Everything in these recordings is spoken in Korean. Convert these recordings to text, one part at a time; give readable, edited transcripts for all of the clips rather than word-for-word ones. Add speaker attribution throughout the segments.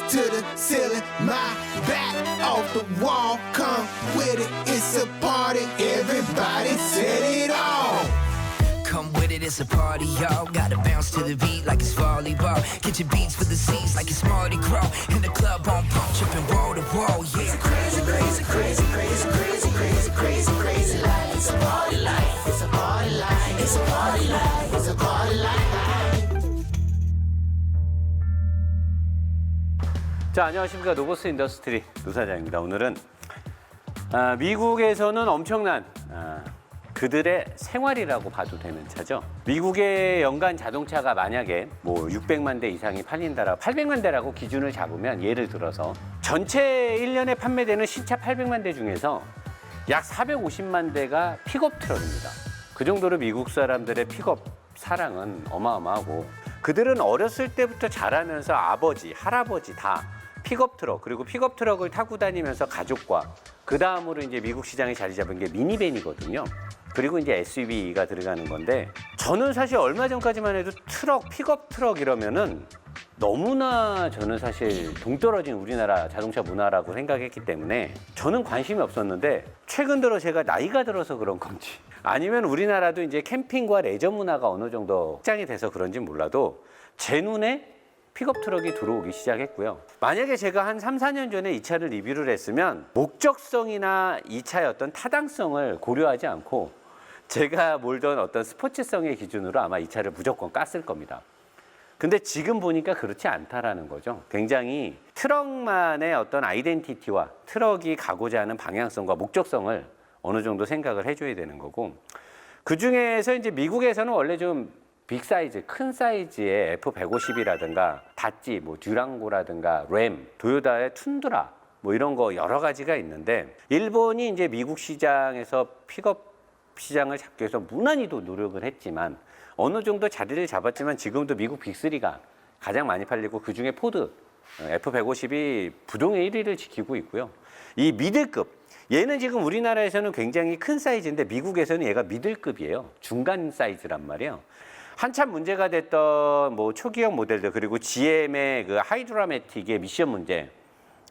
Speaker 1: to the ceiling, my back off the wall. Come with it, it's a party. Everybody set it off.
Speaker 2: Come with it, it's a party, y'all. Gotta bounce to the beat like it's volleyball. Get your beats for the seats like it's Mardi Gras. In the club on pump, tripping wall to wall, yeah. It's a crazy, crazy, crazy, crazy, crazy, crazy, crazy, crazy life. It's a party life. It's a party life. It's a party life. It's a party life.
Speaker 3: 자, 안녕하십니까. 노보스 인더스트리 노사장입니다. 오늘은 미국에서는 엄청난 그들의 생활이라고 봐도 되는 차죠. 미국의 연간 자동차가 만약에 뭐 600만 대 이상이 팔린다라 800만 대라고 기준을 잡으면, 예를 들어서 전체 1년에 판매되는 신차 800만 대 중에서 약 450만 대가 픽업 트럭입니다. 그 정도로 미국 사람들의 픽업 사랑은 어마어마하고, 그들은 어렸을 때부터 자라면서 아버지, 할아버지 다 픽업 트럭, 그리고 픽업 트럭을 타고 다니면서 가족과, 그 다음으로 이제 미국 시장에 자리 잡은 게 미니밴이거든요. 그리고 이제 SUV가 들어가는 건데, 저는 사실 얼마 전까지만 해도 트럭, 픽업 트럭 이러면은 너무나 저는 사실 동떨어진 우리나라 자동차 문화라고 생각했기 때문에 저는 관심이 없었는데, 최근 들어 제가 나이가 들어서 그런 건지, 아니면 우리나라도 이제 캠핑과 레저 문화가 어느 정도 확장이 돼서 그런지 몰라도 제 눈에 픽업 트럭이 들어오기 시작했고요. 만약에 제가 한 3, 4년 전에 이 차를 리뷰를 했으면 목적성이나 이 차의 어떤 타당성을 고려하지 않고 제가 몰던 어떤 스포츠성의 기준으로 아마 이 차를 무조건 깠을 겁니다. 근데 지금 보니까 그렇지 않다라는 거죠. 굉장히 트럭만의 어떤 아이덴티티와 트럭이 가고자 하는 방향성과 목적성을 어느 정도 생각을 해줘야 되는 거고, 그 중에서 이제 미국에서는 원래 좀 빅사이즈, 큰 사이즈의 F150이라든가 다찌, 뭐 듀랑고라든가 램, 도요타의 툰드라, 뭐 이런 거 여러 가지가 있는데, 일본이 이제 미국 시장에서 픽업 시장을 잡기 위해서 무난히도 노력을 했지만 어느 정도 자리를 잡았지만 지금도 미국 빅3가 가장 많이 팔리고, 그 중에 포드 F150이 부동의 1위를 지키고 있고요. 이 미들급, 얘는 지금 우리나라에서는 굉장히 큰 사이즈인데 미국에서는 얘가 미들급이에요. 중간 사이즈란 말이에요. 한참 문제가 됐던 뭐 초기형 모델들, 그리고 GM의 그 하이드라매틱의 미션 문제,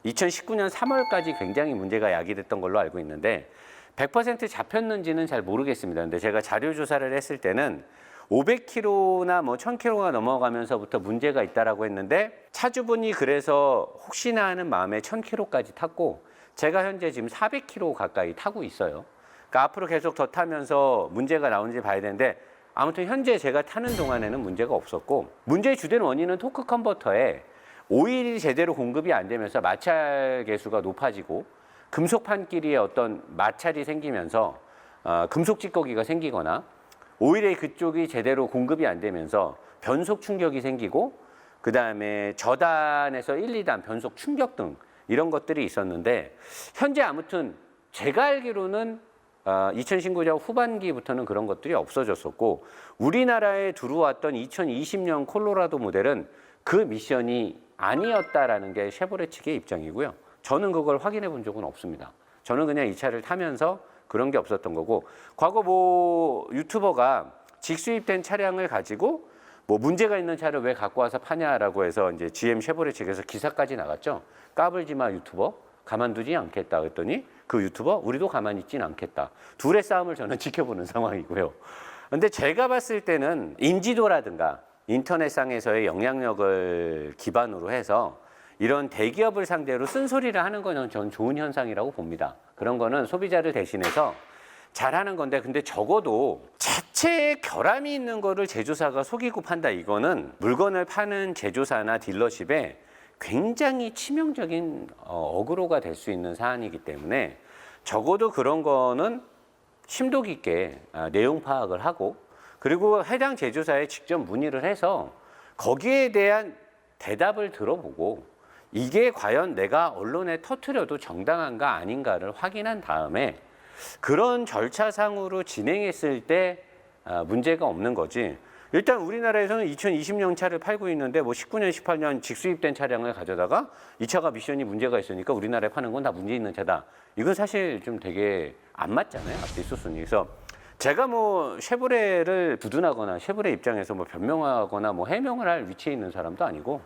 Speaker 3: 2019년 3월까지 굉장히 문제가 야기됐던 걸로 알고 있는데 100% 잡혔는지는 잘 모르겠습니다. 근데 제가 자료 조사를 했을 때는 500km나 뭐 1000km가 넘어가면서부터 문제가 있다라고 했는데, 차주분이 그래서 혹시나 하는 마음에 1000km까지 탔고, 제가 현재 지금 400km 가까이 타고 있어요. 그러니까 앞으로 계속 더 타면서 문제가 나오는지 봐야 되는데, 아무튼 현재 제가 타는 동안에는 문제가 없었고, 문제의 주된 원인은 토크 컨버터에 오일이 제대로 공급이 안 되면서 마찰 계수가 높아지고 금속 판끼리에 어떤 마찰이 생기면서 금속 찌꺼기가 생기거나, 오일의 그쪽이 제대로 공급이 안 되면서 변속 충격이 생기고, 그 다음에 저단에서 1, 2단 변속 충격 등 이런 것들이 있었는데, 현재 아무튼 제가 알기로는 2019년 후반기부터는 그런 것들이 없어졌었고, 우리나라에 들어왔던 2020년 콜로라도 모델은 그 미션이 아니었다라는 게 쉐보레 측의 입장이고요. 저는 그걸 확인해 본 적은 없습니다. 저는 그냥 이 차를 타면서 그런 게 없었던 거고, 과거 뭐 유튜버가 직수입된 차량을 가지고 뭐 문제가 있는 차를 왜 갖고 와서 파냐라고 해서 이제 GM 쉐보레 측에서 기사까지 나갔죠. 까불지 마 유튜버, 가만두지 않겠다 그랬더니 그 유튜버 우리도 가만히 있진 않겠다. 둘의 싸움을 저는 지켜보는 상황이고요. 근데 제가 봤을 때는 인지도라든가 인터넷상에서의 영향력을 기반으로 해서 이런 대기업을 상대로 쓴소리를 하는 거는 저는 좋은 현상이라고 봅니다. 그런 거는 소비자를 대신해서 잘하는 건데, 근데 적어도 자체에 결함이 있는 거를 제조사가 속이고 판다, 이거는 물건을 파는 제조사나 딜러십에 굉장히 치명적인 어그로가 될 수 있는 사안이기 때문에, 적어도 그런 거는 심도 깊게 내용 파악을 하고, 그리고 해당 제조사에 직접 문의를 해서 거기에 대한 대답을 들어보고, 이게 과연 내가 언론에 터뜨려도 정당한가 아닌가를 확인한 다음에 그런 절차상으로 진행했을 때 문제가 없는 거지. 일단 우리나라에서는 2020년 차를 팔고 있는데 뭐 19년, 18년 직수입된 차량을 가져다가 이 차가 미션이 문제가 있으니까 우리나라에 파는 건 다 문제 있는 차다. 이건 사실 좀 되게 안 맞잖아요. 앞뒤 수순이. 그래서 제가 뭐 쉐보레를 두둔하거나 쉐보레 입장에서 뭐 변명하거나 뭐 해명을 할 위치에 있는 사람도 아니고,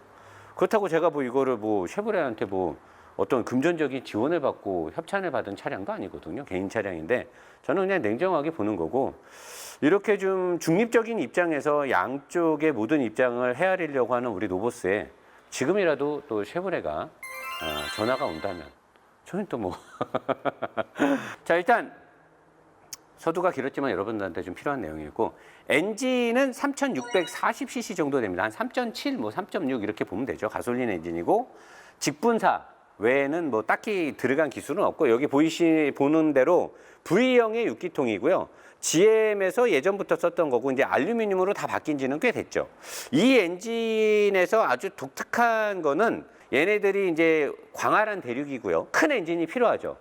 Speaker 3: 그렇다고 제가 뭐 이거를 뭐 쉐보레한테 뭐 어떤 금전적인 지원을 받고 협찬을 받은 차량도 아니거든요. 개인 차량인데 저는 그냥 냉정하게 보는 거고, 이렇게 좀 중립적인 입장에서 양쪽의 모든 입장을 헤아리려고 하는 우리 노보스에 지금이라도 또 쉐보레가 전화가 온다면 저는 또 뭐 자, 일단 서두가 길었지만 여러분들한테 좀 필요한 내용이고, 엔진은 3640cc 정도 됩니다. 한 3.7, 뭐 3.6 이렇게 보면 되죠. 가솔린 엔진이고, 직분사 외에는 뭐 딱히 들어간 기술은 없고, 여기 보는 대로 V형의 6기통이고요. GM에서 예전부터 썼던 거고, 이제 알루미늄으로 다 바뀐 지는 꽤 됐죠. 이 엔진에서 아주 독특한 거는 얘네들이 이제 광활한 대륙이고요. 큰 엔진이 필요하죠.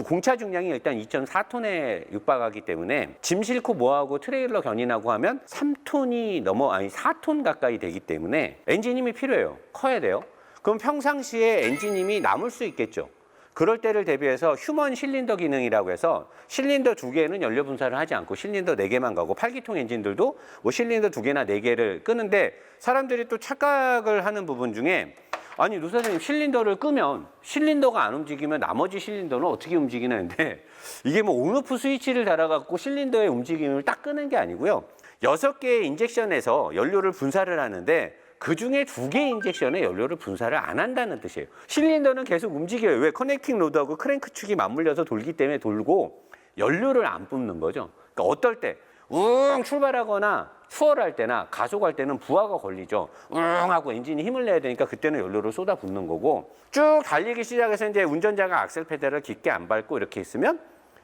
Speaker 3: 공차 중량이 일단 2.4톤에 육박하기 때문에 짐 싣고 뭐하고 트레일러 견인하고 하면 4톤 가까이 되기 때문에 엔진힘이 필요해요. 커야 돼요. 그럼 평상시에 엔진힘이 남을 수 있겠죠. 그럴 때를 대비해서 휴먼 실린더 기능이라고 해서 실린더 2개는 연료 분사를 하지 않고 실린더 4개만 가고, 8기통 엔진들도 뭐 실린더 2개나 4개를 끄는데, 사람들이 또 착각을 하는 부분 중에, 아니 노사장님 실린더를 끄면 실린더가 안 움직이면 나머지 실린더는 어떻게 움직이는데, 이게 뭐 온오프 스위치를 달아갖고 실린더의 움직임을 딱 끄는 게 아니고요. 6개의 인젝션에서 연료를 분사를 하는데 그 중에 2개 인젝션에 연료를 분사를 안 한다는 뜻이에요. 실린더는 계속 움직여요. 왜? 커넥팅 로드하고 크랭크 축이 맞물려서 돌기 때문에 돌고 연료를 안 뿜는 거죠. 그러니까 어떨 때 출발하거나 추월할 때나 가속할 때는 부하가 걸리죠. 하고 엔진이 힘을 내야 되니까 그때는 연료를 쏟아붓는 거고, 쭉 달리기 시작해서 이제 운전자가 악셀 페달을 깊게 안 밟고 이렇게 있으면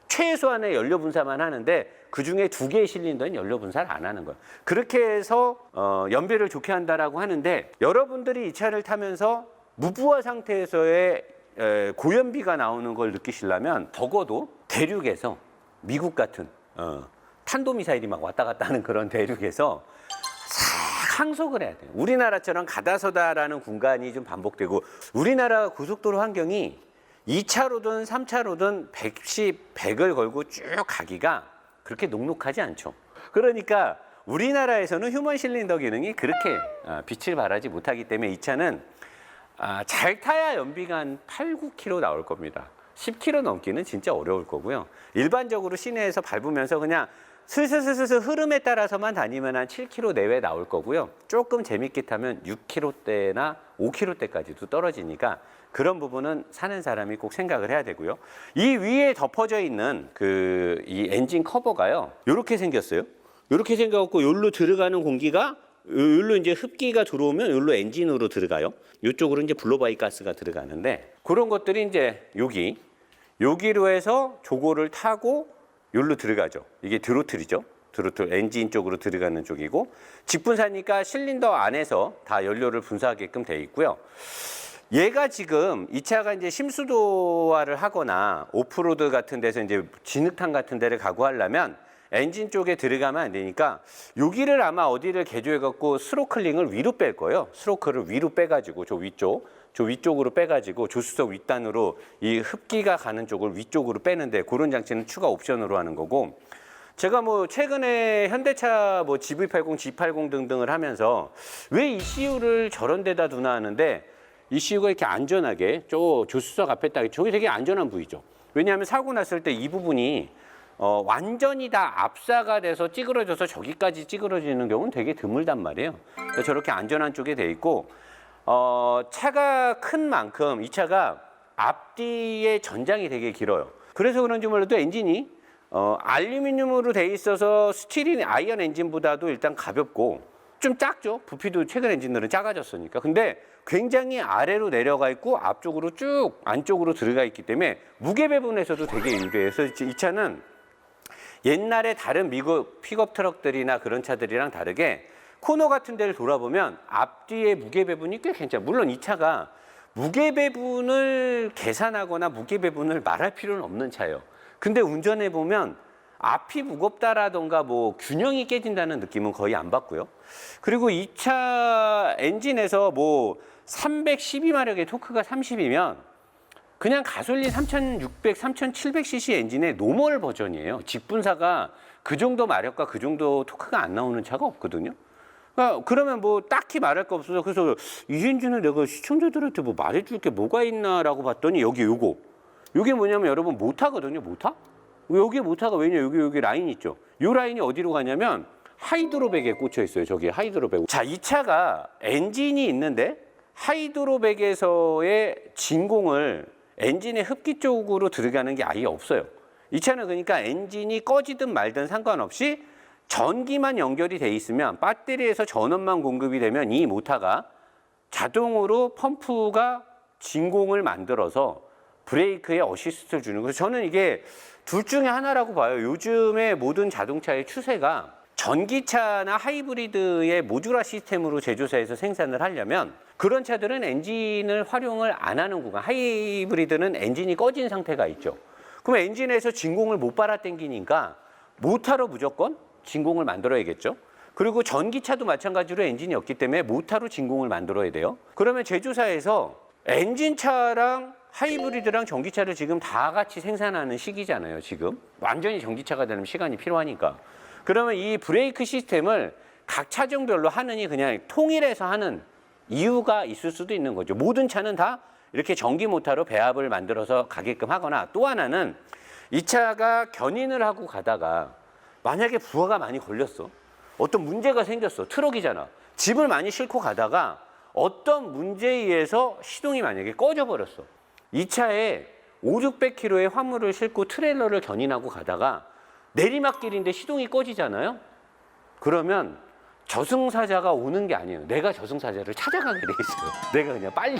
Speaker 3: 최소한의 연료 분사만 하는데, 그 중에 2개의 실린더는 연료 분사를 안 하는 거예요. 그렇게 해서 연비를 좋게 한다라고 하는데, 여러분들이 이 차를 타면서 무부하 상태에서의 고연비가 나오는 걸 느끼시려면 적어도 대륙에서 미국 같은 탄도미사일이 막 왔다 갔다 하는 그런 대륙에서 싹 항속을 해야 돼요. 우리나라처럼 가다서다라는 공간이 좀 반복되고, 우리나라 고속도로 환경이 2차로든 3차로든 110, 100을 걸고 쭉 가기가 그렇게 녹록하지 않죠. 그러니까 우리나라에서는 휴먼 실린더 기능이 그렇게 빛을 발하지 못하기 때문에 이 차는 잘 타야 연비가 한 8, 9km 나올 겁니다. 10km 넘기는 진짜 어려울 거고요. 일반적으로 시내에서 밟으면서 그냥 슬슬슬슬 흐름에 따라서만 다니면 한 7km 내외 나올 거고요. 조금 재밌게 타면 6km대나 5km대까지도 떨어지니까 그런 부분은 사는 사람이 꼭 생각을 해야 되고요. 이 위에 덮어져 있는 이 엔진 커버가요, 이렇게 생겼어요. 이렇게 생겨갖고 여기로 들어가는 공기가 여기로 이제 흡기가 들어오면 여기로 엔진으로 들어가요. 이쪽으로 이제 블로바이 가스가 들어가는데, 그런 것들이 이제 여기로 해서 조고를 타고 여기로 들어가죠. 이게 드로틀이죠. 드로틀 엔진 쪽으로 들어가는 쪽이고, 직분사니까 실린더 안에서 다 연료를 분사하게끔 돼 있고요. 얘가 지금 이 차가 이제 심수도화를 하거나 오프로드 같은 데서 이제 진흙탕 같은 데를 가고 하려면 엔진 쪽에 들어가면 안 되니까 여기를 아마 어디를 개조해갖고 스로클링을 위로 뺄 거예요. 스로클을 위로 빼가지고 저 위쪽으로 빼가지고 조수석 윗단으로 이 흡기가 가는 쪽을 위쪽으로 빼는데, 그런 장치는 추가 옵션으로 하는 거고, 제가 뭐 최근에 현대차 뭐 GV80, G80 등등을 하면서 왜 ECU를 저런 데다 두나 하는데, ECU가 이렇게 안전하게 조수석 앞에 딱, 저게 되게 안전한 부위죠. 왜냐하면 사고 났을 때 이 부분이 완전히 다 압사가 돼서 찌그러져서 저기까지 찌그러지는 경우는 되게 드물단 말이에요. 그래서 저렇게 안전한 쪽에 돼 있고, 차가 큰 만큼 이 차가 앞뒤의 전장이 되게 길어요. 그래서 그런지 몰라도 엔진이 알루미늄으로 돼 있어서 스틸인 아이언 엔진보다도 일단 가볍고 좀 작죠. 부피도 최근 엔진들은 작아졌으니까. 근데 굉장히 아래로 내려가 있고 앞쪽으로 쭉 안쪽으로 들어가 있기 때문에 무게 배분에서도 되게 유리해서 이 차는 옛날에 다른 미국 픽업 트럭들이나 그런 차들이랑 다르게 코너 같은 데를 돌아보면 앞뒤의 무게 배분이 꽤 괜찮아요. 물론 이 차가 무게 배분을 계산하거나 무게 배분을 말할 필요는 없는 차예요. 근데 운전해 보면 앞이 무겁다라던가 뭐 균형이 깨진다는 느낌은 거의 안 받고요. 그리고 이 차 엔진에서 뭐 312마력의 토크가 30이면 그냥 가솔린 3600, 3700cc 엔진의 노멀 버전이에요. 직분사가 그 정도 마력과 그 정도 토크가 안 나오는 차가 없거든요. 그러면 뭐 딱히 말할 거 없어서 그래서 이현준은 내가 시청자들한테 뭐 말해줄 게 뭐가 있나라고 봤더니 여기 요게 뭐냐면 여러분 모타거든요. 모타? 여기 모타가 왜냐? 여기 라인 있죠. 요 라인이 어디로 가냐면 하이드로백에 꽂혀 있어요. 저기 하이드로백. 자, 이 차가 엔진이 있는데 하이드로백에서의 진공을 엔진의 흡기 쪽으로 들어가는 게 아예 없어요. 이 차는 그러니까 엔진이 꺼지든 말든 상관없이 전기만 연결이 돼 있으면 배터리에서 전원만 공급이 되면 이 모터가 자동으로 펌프가 진공을 만들어서 브레이크에 어시스트를 주는 거예요. 저는 이게 둘 중에 하나라고 봐요. 요즘의 모든 자동차의 추세가 전기차나 하이브리드의 모듈화 시스템으로 제조사에서 생산을 하려면 그런 차들은 엔진을 활용을 안 하는 구간, 하이브리드는 엔진이 꺼진 상태가 있죠. 그럼 엔진에서 진공을 못 빨아당기니까 모터로 무조건 진공을 만들어야겠죠. 그리고 전기차도 마찬가지로 엔진이 없기 때문에 모터로 진공을 만들어야 돼요. 그러면 제조사에서 엔진차랑 하이브리드랑 전기차를 지금 다 같이 생산하는 시기잖아요. 지금 완전히 전기차가 되는 시간이 필요하니까. 그러면 이 브레이크 시스템을 각 차종별로 하느니 그냥 통일해서 하는 이유가 있을 수도 있는 거죠. 모든 차는 다 이렇게 전기 모터로 배합을 만들어서 가게끔 하거나, 또 하나는 이 차가 견인을 하고 가다가 만약에 부하가 많이 걸렸어. 어떤 문제가 생겼어. 트럭이잖아. 짐을 많이 싣고 가다가 어떤 문제에 의해서 시동이 만약에 꺼져 버렸어. 이 차에 500~600kg의 화물을 싣고 트레일러를 견인하고 가다가 내리막길인데 시동이 꺼지잖아요. 그러면 저승사자가 오는 게 아니에요. 내가 저승사자를 찾아가게 돼 있어요. 내가 그냥 빨리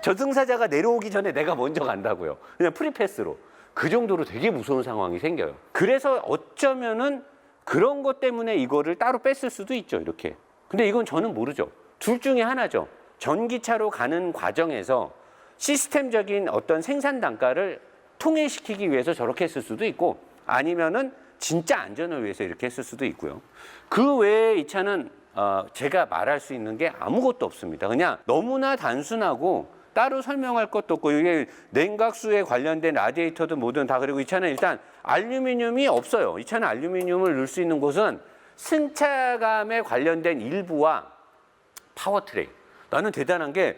Speaker 3: 저승사자가 내려오기 전에 내가 먼저 간다고요. 그냥 프리패스로. 그 정도로 되게 무서운 상황이 생겨요. 그래서 어쩌면은 그런 것 때문에 이거를 따로 뺐을 수도 있죠. 이렇게. 근데 이건 저는 모르죠. 둘 중에 하나죠. 전기차로 가는 과정에서 시스템적인 어떤 생산 단가를 통일시키기 위해서 저렇게 했을 수도 있고, 아니면은 진짜 안전을 위해서 이렇게 했을 수도 있고요. 그 외에 이 차는 제가 말할 수 있는 게 아무것도 없습니다. 그냥 너무나 단순하고 따로 설명할 것도 없고, 이게 냉각수에 관련된 라디에이터든 뭐든 다. 그리고 이 차는 일단 알루미늄이 없어요. 이 차는 알루미늄을 넣을 수 있는 곳은 승차감에 관련된 일부와 파워트레인. 나는 대단한 게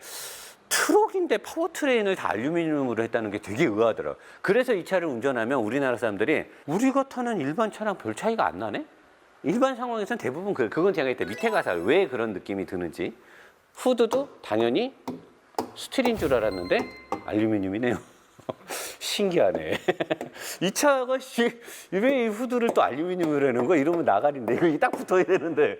Speaker 3: 트럭인데 파워트레인을 다 알루미늄으로 했다는 게 되게 의아하더라고요. 그래서 이 차를 운전하면 우리나라 사람들이 우리가 타는 일반 차랑 별 차이가 안 나네? 일반 상황에서는 대부분 그건 제가 이때 밑에 가서 왜 그런 느낌이 드는지. 후드도 당연히 스틸인 줄 알았는데 알루미늄이네요. 신기하네. 이 차가 왜 이 후드를 또 알루미늄으로 하는 거야? 이러면 나가린데. 이거 딱 붙어야 되는데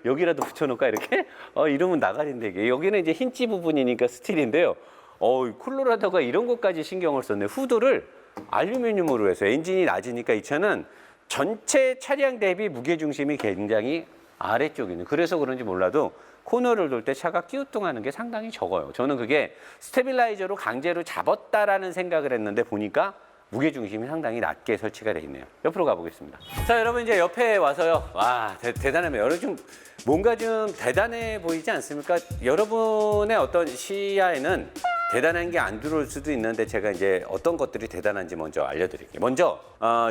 Speaker 3: 여기라도 붙여놓을까 이렇게? 이러면 나가린데. 이게 여기는 이제 힌지 부분이니까 스틸인데요. 콜로라도가 이런 것까지 신경을 썼네. 후드를 알루미늄으로 해서. 엔진이 낮으니까 이 차는 전체 차량 대비 무게중심이 굉장히 아래쪽에 있는. 그래서 그런지 몰라도 코너를 돌 때 차가 끼우뚱하는 게 상당히 적어요. 저는 그게 스테빌라이저로 강제로 잡았다라는 생각을 했는데 보니까 무게중심이 상당히 낮게 설치가 되어 있네요. 옆으로 가보겠습니다. 자, 여러분 이제 옆에 와서요. 와, 대단하네요. 여러분 좀 뭔가 좀 대단해 보이지 않습니까? 여러분의 어떤 시야에는 대단한 게 안 들어올 수도 있는데 제가 이제 어떤 것들이 대단한지 먼저 알려드릴게요. 먼저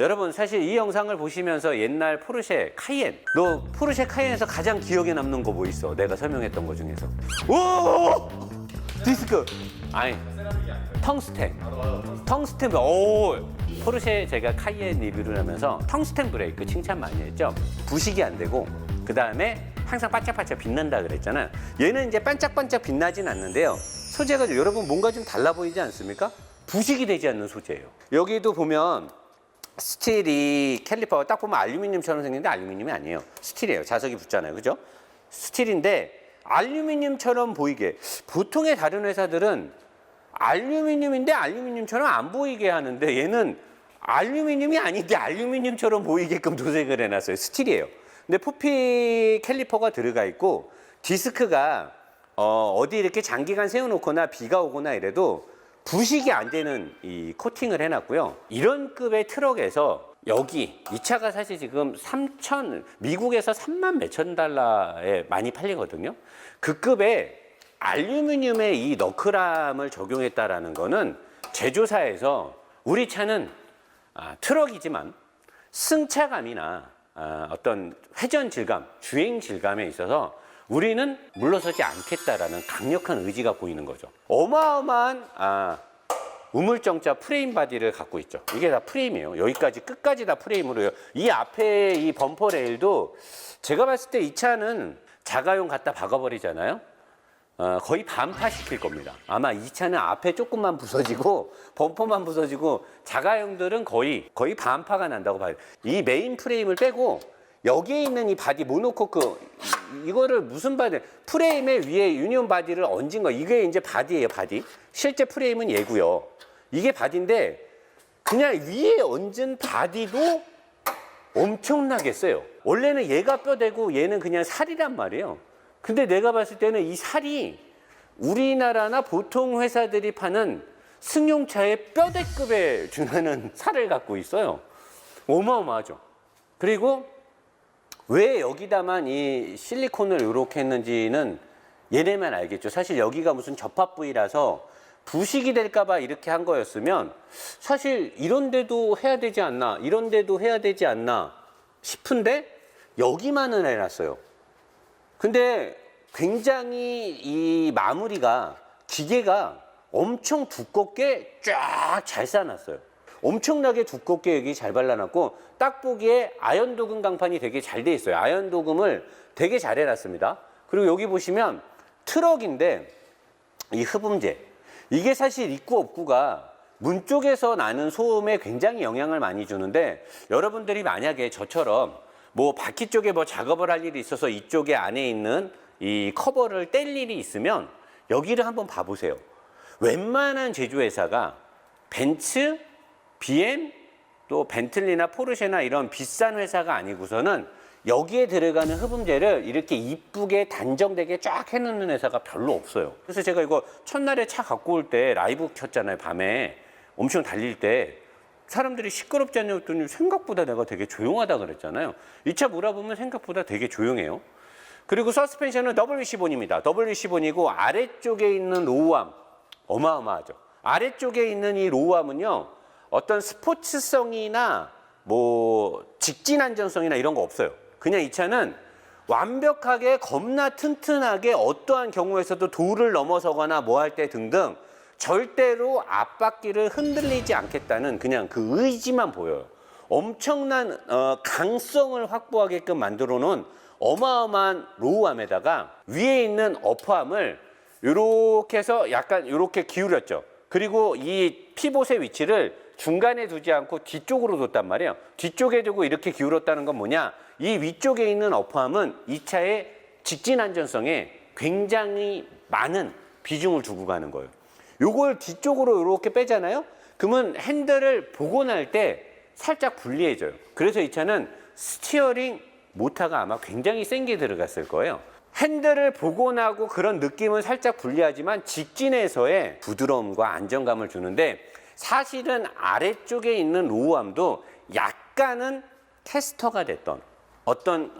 Speaker 3: 여러분 사실 이 영상을 보시면서 옛날 포르쉐 카이엔, 너 포르쉐 카이엔에서 가장 기억에 남는 거 뭐 있어? 내가 설명했던 거 중에서. 오! 디스크. 아니, 텅스텐. 오! 포르쉐 제가 카이엔 리뷰를 하면서 텅스텐 브레이크 칭찬 많이 했죠. 부식이 안 되고, 그 다음에 항상 반짝반짝 빛난다 그랬잖아요. 얘는 이제 반짝반짝 빛나진 않는데요. 소재가 여러분 뭔가 좀 달라 보이지 않습니까? 부식이 되지 않는 소재예요. 여기도 보면 스틸이 캘리퍼가 딱 보면 알루미늄처럼 생겼는데 알루미늄이 아니에요. 스틸이에요. 자석이 붙잖아요. 그죠? 스틸인데 알루미늄처럼 보이게. 보통의 다른 회사들은 알루미늄인데 알루미늄처럼 안 보이게 하는데 얘는 알루미늄이 아닌데 알루미늄처럼 보이게끔 도색을 해놨어요. 스틸이에요. 근데 포피 캘리퍼가 들어가 있고 디스크가 어디 이렇게 장기간 세워놓거나 비가 오거나 이래도 부식이 안 되는 이 코팅을 해놨고요. 이런 급의 트럭에서 여기 이 차가 사실 지금 미국에서 3만 몇천 달러에 많이 팔리거든요. 그 급의 알루미늄의 이 너클함을 적용했다라는 거는 제조사에서 우리 차는 트럭이지만 승차감이나 어떤 회전 질감, 주행 질감에 있어서 우리는 물러서지 않겠다라는 강력한 의지가 보이는 거죠. 어마어마한 우물정자 프레임 바디를 갖고 있죠. 이게 다 프레임이에요. 여기까지 끝까지 다 프레임으로요. 이 앞에 이 범퍼 레일도 제가 봤을 때 이 차는 자가용 갖다 박아버리잖아요. 거의 반파시킬 겁니다. 아마 이 차는 앞에 조금만 부서지고 범퍼만 부서지고 자가용들은 거의 반파가 난다고 봐요. 이 메인 프레임을 빼고 여기에 있는 이 바디 모노코크 이거를 무슨 바디? 프레임의 위에 유니온 바디를 얹은 거. 이게 이제 바디예요, 바디. 실제 프레임은 얘고요. 이게 바디인데 그냥 위에 얹은 바디도 엄청나게 세요. 원래는 얘가 뼈대고 얘는 그냥 살이란 말이에요. 근데 내가 봤을 때는 이 살이 우리나라나 보통 회사들이 파는 승용차의 뼈대급에 준하는 살을 갖고 있어요. 어마어마하죠. 그리고 왜 여기다만 이 실리콘을 이렇게 했는지는 얘네만 알겠죠. 사실 여기가 무슨 접합 부위라서 부식이 될까봐 이렇게 한 거였으면 사실 이런 데도 해야 되지 않나, 이런 데도 해야 되지 않나 싶은데 여기만은 해놨어요. 근데 굉장히 이 마무리가 기계가 엄청 두껍게 쫙 잘 쌓아놨어요. 엄청나게 두껍게 여기 잘 발라놨고 딱 보기에 아연 도금 강판이 되게 잘 돼 있어요. 아연 도금을 되게 잘 해놨습니다. 그리고 여기 보시면 트럭인데 이 흡음재 이게 사실 입구 업구가 문 쪽에서 나는 소음에 굉장히 영향을 많이 주는데 여러분들이 만약에 저처럼 뭐 바퀴 쪽에 뭐 작업을 할 일이 있어서 이쪽에 안에 있는 이 커버를 뗄 일이 있으면 여기를 한번 봐보세요. 웬만한 제조회사가 벤츠, BM, 또 벤틀리나 포르쉐나 이런 비싼 회사가 아니고서는 여기에 들어가는 흡음재를 이렇게 이쁘게 단정되게 쫙 해놓는 회사가 별로 없어요. 그래서 제가 이거 첫날에 차 갖고 올 때 라이브 켰잖아요. 밤에 엄청 달릴 때 사람들이 시끄럽지 않냐고 했더니 생각보다 내가 되게 조용하다 그랬잖아요. 이 차 몰아보면 생각보다 되게 조용해요. 그리고 서스펜션은 WC-본입니다. WC-본이고 아래쪽에 있는 로우암 어마어마하죠. 아래쪽에 있는 이 로우암은요 어떤 스포츠성이나 뭐 직진 안전성이나 이런 거 없어요. 그냥 이 차는 완벽하게 겁나 튼튼하게 어떠한 경우에서도 도를 넘어서거나 뭐 할 때 등등 절대로 앞바퀴를 흔들리지 않겠다는 그냥 그 의지만 보여요. 엄청난 강성을 확보하게끔 만들어 놓은 어마어마한 로우암에다가 위에 있는 어퍼암을 이렇게 해서 약간 이렇게 기울였죠. 그리고 이 피봇의 위치를 중간에 두지 않고 뒤쪽으로 뒀단 말이에요. 뒤쪽에 두고 이렇게 기울었다는 건 뭐냐? 이 위쪽에 있는 어퍼암은 이 차의 직진 안전성에 굉장히 많은 비중을 두고 가는 거예요. 요걸 뒤쪽으로 이렇게 빼잖아요? 그러면 핸들을 복원할 때 살짝 불리해져요. 그래서 이 차는 스티어링 모터가 아마 굉장히 센 게 들어갔을 거예요. 핸들을 복원하고 그런 느낌은 살짝 불리하지만 직진에서의 부드러움과 안정감을 주는데 사실은 아래쪽에 있는 로우암도 약간은 테스터가 됐던 어떤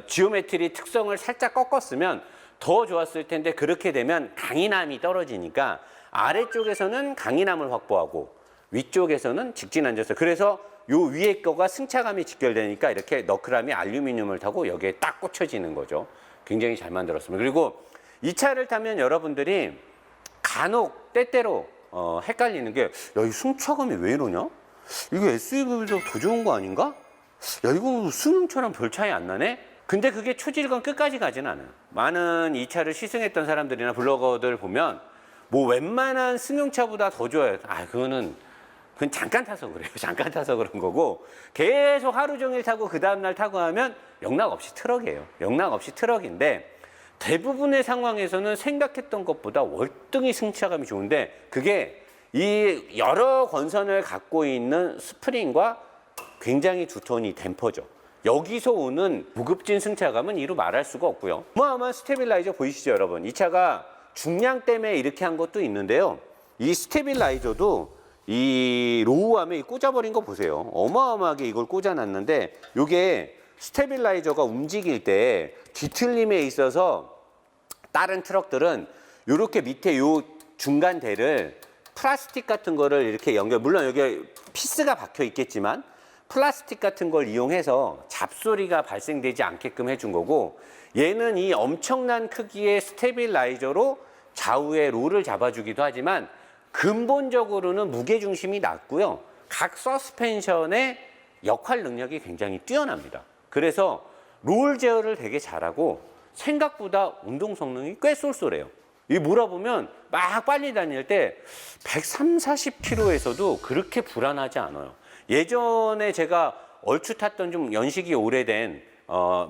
Speaker 3: 지오메트리 특성을 살짝 꺾었으면 더 좋았을 텐데 그렇게 되면 강인함이 떨어지니까 아래쪽에서는 강인함을 확보하고 위쪽에서는 직진 안전성. 그래서 요 위에 거가 승차감이 직결되니까 이렇게 너클함이 알루미늄을 타고 여기에 딱 꽂혀지는 거죠. 굉장히 잘 만들었습니다. 그리고 이 차를 타면 여러분들이 간혹 때때로 헷갈리는 게 야, 이 승차감이 왜 이러냐? 이거 SUV보다 더 좋은 거 아닌가? 야, 이거 승용차랑 별 차이 안 나네? 근데 그게 초질건 끝까지 가진 않아요. 많은 이 차를 시승했던 사람들이나 블로거들 보면 뭐 웬만한 승용차보다 더 좋아요. 그건 잠깐 타서 그래요. 잠깐 타서 그런 거고 계속 하루 종일 타고 그 다음날 타고 하면 영락 없이 트럭이에요. 영락 없이 트럭인데 대부분의 상황에서는 생각했던 것보다 월등히 승차감이 좋은데 그게 이 여러 권선을 갖고 있는 스프링과 굉장히 두터운 이 댐퍼죠. 여기서 오는 고급진 승차감은 이루 말할 수가 없고요. 어마어마한 스테빌라이저 보이시죠, 여러분? 이 차가 중량 때문에 이렇게 한 것도 있는데요. 이 스테빌라이저도 이 로우암에 꽂아버린 거 보세요. 어마어마하게 이걸 꽂아놨는데 이게 스테빌라이저가 움직일 때 뒤틀림에 있어서 다른 트럭들은 이렇게 밑에 요 중간 대를 플라스틱 같은 거를 이렇게 물론 여기 피스가 박혀 있겠지만 플라스틱 같은 걸 이용해서 잡소리가 발생되지 않게끔 해준 거고, 얘는 이 엄청난 크기의 스테빌라이저로 좌우의 롤을 잡아주기도 하지만 근본적으로는 무게중심이 낮고요. 각 서스펜션의 역할 능력이 굉장히 뛰어납니다. 그래서 롤 제어를 되게 잘하고 생각보다 운동 성능이 꽤 쏠쏠해요. 이 몰아보면 막 빨리 다닐 때 130, 40km에서도 그렇게 불안하지 않아요. 예전에 제가 얼추 탔던 좀 연식이 오래된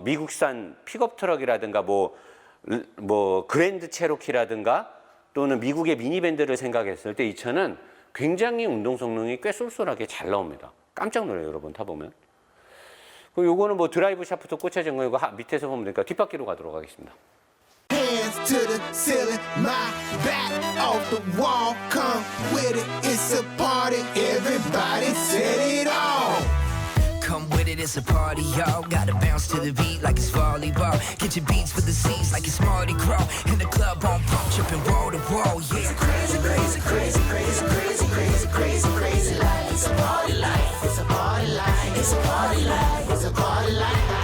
Speaker 3: 미국산 픽업 트럭이라든가 뭐 그랜드 체로키라든가 또는 미국의 미니밴들을 생각했을 때 이 차는 굉장히 운동 성능이 꽤 쏠쏠하게 잘 나옵니다. 깜짝 놀라요, 여러분 타보면. 그리고 요거는 뭐 드라이브 샤프트 꽂혀진 거 이거 밑에서 보면 되니까 뒷바퀴로 가도록 하겠습니다.
Speaker 1: Hands to the ceiling, my back off the wall. Come with it, it's a party. Everybody set it off.
Speaker 2: Come with it, it's a party, y'all. Gotta bounce to the beat like it's volleyball. Get your beats for the seats like it's Mardi Gras. In the club on pump, tripping wall to wall, yeah. It's a crazy, crazy, crazy, crazy, crazy, crazy, crazy, crazy life. It's a party life. It's a party life. It's a party life. It's a party life.